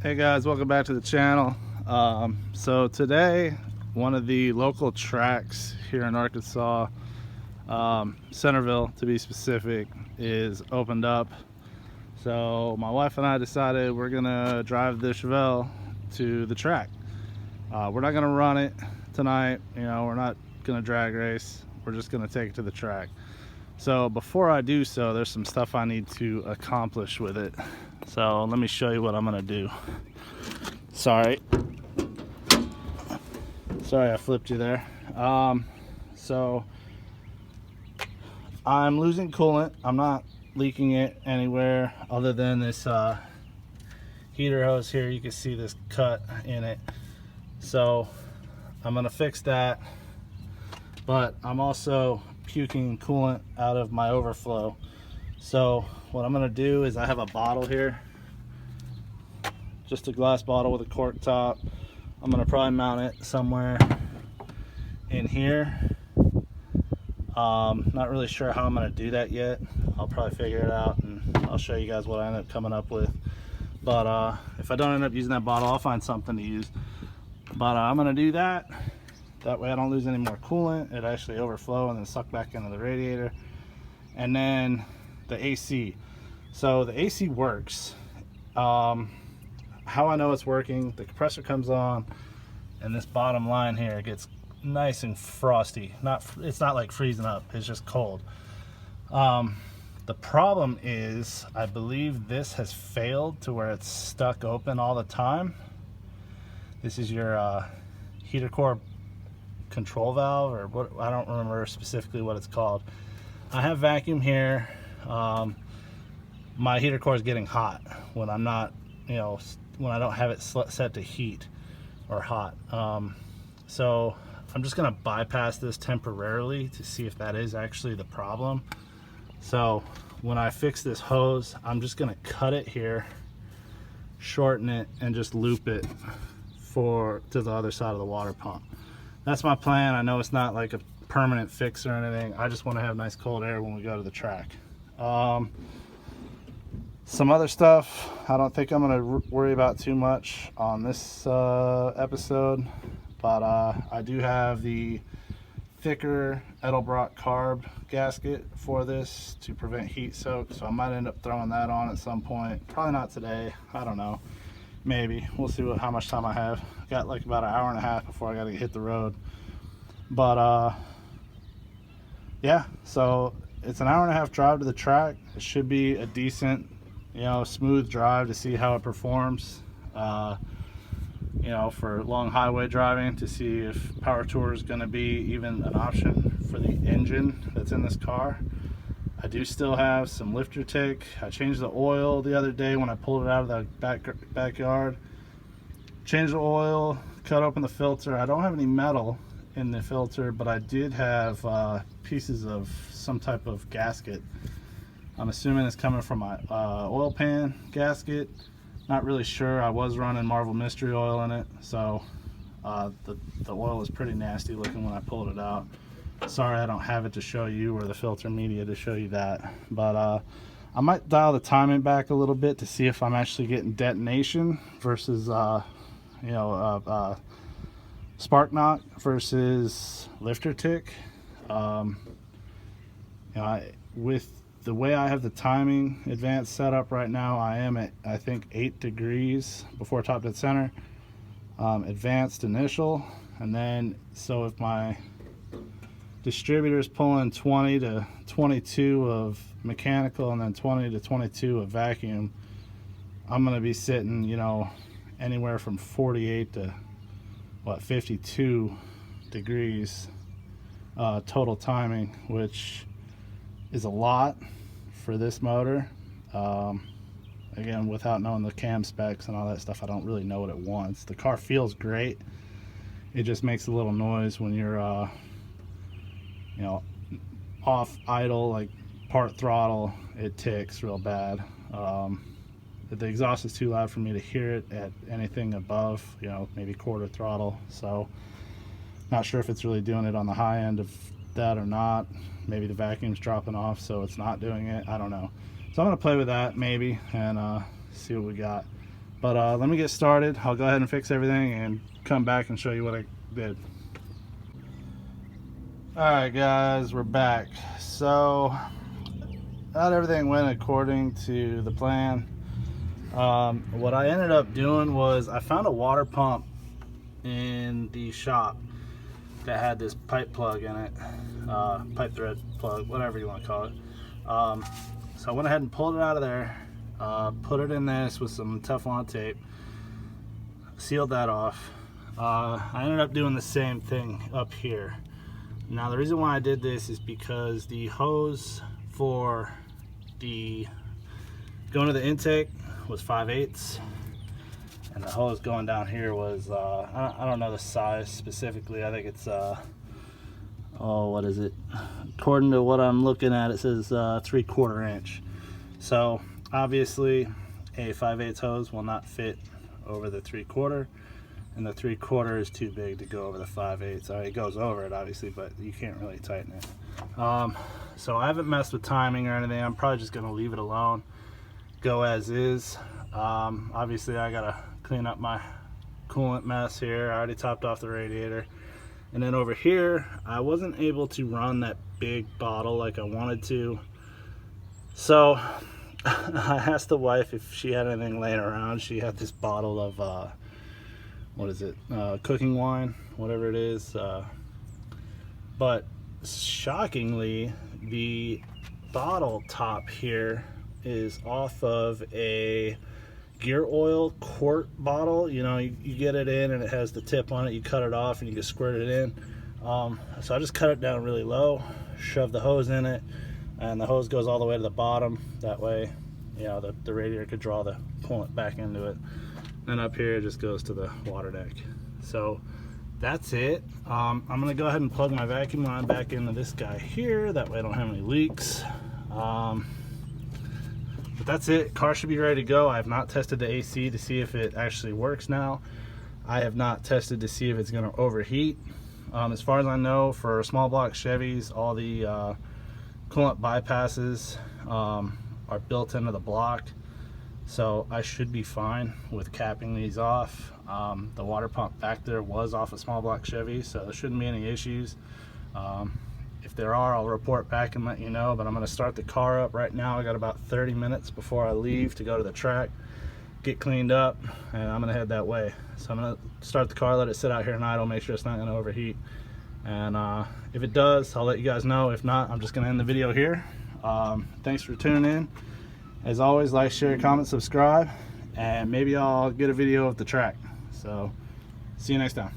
Hey guys, welcome back to the channel. So today, one of the local tracks here in Arkansas, Centerville to be specific, is opened up. So my wife and I decided we're gonna drive the Chevelle to the track. We're not gonna run it tonight, we're not gonna drag race, we're just gonna take it to the track. So before I do so, there's some stuff I need to accomplish with it. So let me show you what I'm gonna do. Sorry I flipped you there. So I'm losing coolant. I'm not leaking it anywhere other than this heater hose here. You can see this cut in it, so I'm gonna fix that. But I'm also puking coolant out of my overflow. So what I'm gonna do is, I have a bottle here, just a glass bottle with a cork top. I'm gonna probably mount it somewhere in here. Not really sure how I'm gonna do that yet. I'll probably figure it out and I'll show you guys what I end up coming up with. But if I don't end up using that bottle, I'll find something to use. But I'm gonna do that. That way I don't lose any more coolant. It actually overflow and then suck back into the radiator. And then the AC. So the AC works. How I know it's working, the compressor comes on and this bottom line here gets nice and frosty. It's not like freezing up, it's just cold. The problem is, I believe this has failed to where it's stuck open all the time. This is your heater core control valve, or what, I don't remember specifically what it's called. I have vacuum here. My heater core is getting hot when I'm not, when I don't have it set to heat or hot. So I'm just gonna bypass this temporarily to see if that is actually the problem. So when I fix this hose, I'm just gonna cut it here, shorten it, and just loop it to the other side of the water pump. That's my plan. I know it's not like a permanent fix or anything. I just want to have nice cold air when we go to the track. Some other stuff I don't think I'm going to worry about too much on this episode, but I do have the thicker Edelbrock carb gasket for this to prevent heat soak, so I might end up throwing that on at some point. Probably not today, I don't know, maybe. We'll see how much time I have. Got like about an hour and a half before I got to hit the road. But yeah, so it's an hour and a half drive to the track. It should be a decent, smooth drive to see how it performs, for long highway driving, to see if power tour is going to be even an option for the engine that's in this car. I do still have some lifter tick. I changed the oil the other day when I pulled it out of the backyard. Changed the oil, cut open the filter. I don't have any metal in the filter, but I did have pieces of some type of gasket. I'm assuming it's coming from my oil pan gasket. Not really sure. I was running Marvel Mystery Oil in it, so the oil was pretty nasty looking when I pulled it out. Sorry I don't have it to show you, or the filter media to show you that. But I might dial the timing back a little bit to see if I'm actually getting detonation versus spark knock versus lifter tick. With the way I have the timing advanced set up right now, I am at, I think, 8 degrees before top dead center, advanced initial, and then so if my distributor is pulling 20 to 22 of mechanical and then 20 to 22 of vacuum, I'm going to be sitting, anywhere from 48 to 52 degrees total timing, which is a lot for this motor. Again, without knowing the cam specs and all that stuff, I don't really know what it wants. The car feels great. It just makes a little noise when you're off idle, like part throttle. It ticks real bad. The exhaust is too loud for me to hear it at anything above, maybe quarter throttle. So not sure if it's really doing it on the high end of that or not. Maybe the vacuum's dropping off, so it's not doing it. I don't know. So I'm gonna play with that maybe and see what we got. But let me get started. I'll go ahead and fix everything and come back and show you what I did. Alright guys, we're back. So not everything went according to the plan. What I ended up doing was I found a water pump in the shop that had this pipe plug in it, pipe thread plug, whatever you want to call it. So I went ahead and pulled it out of there, put it in this with some Teflon tape, sealed that off. I ended up doing the same thing up here. Now the reason why I did this is because the hose for the going to the intake was 5/8, and the hose going down here was I don't know the size specifically. I think it's oh, what is it? According to what I'm looking at, it says 3/4 inch. So obviously a 5/8 hose will not fit over the 3/4, and the 3/4 is too big to go over the 5/8. It goes over it obviously, but you can't really tighten it. So I haven't messed with timing or anything. I'm probably just gonna leave it alone, go as is. Obviously I gotta clean up my coolant mess here. I already topped off the radiator, and then over here I wasn't able to run that big bottle like I wanted to, so I asked the wife if she had anything laying around. She had this bottle of what is it, cooking wine, whatever it is, but shockingly the bottle top here is off of a gear oil quart bottle. You know, you get it in and it has the tip on it, you cut it off and you just squirt it in. So I just cut it down really low, shove the hose in it, and the hose goes all the way to the bottom. That way, you know, the radiator could draw the coolant back into it. And up here it just goes to the water deck. So that's it. I'm gonna go ahead and plug my vacuum line back into this guy here, that way I don't have any leaks. But that's it. Car should be ready to go. I have not tested the AC to see if it actually works now. I have not tested to see if it's gonna overheat. As far as I know, for small block Chevys, all the coolant bypasses are built into the block, so I should be fine with capping these off. The water pump back there was off a small block Chevy, so there shouldn't be any issues. If there are, I'll report back and let you know, but I'm going to start the car up right now. I got about 30 minutes before I leave to go to the track, get cleaned up, and I'm going to head that way. So I'm going to start the car, let it sit out here and idle, make sure it's not going to overheat, and if it does, I'll let you guys know. If not, I'm just going to end the video here. Thanks for tuning in. As always, like, share, comment, subscribe, and maybe I'll get a video of the track. So see you next time.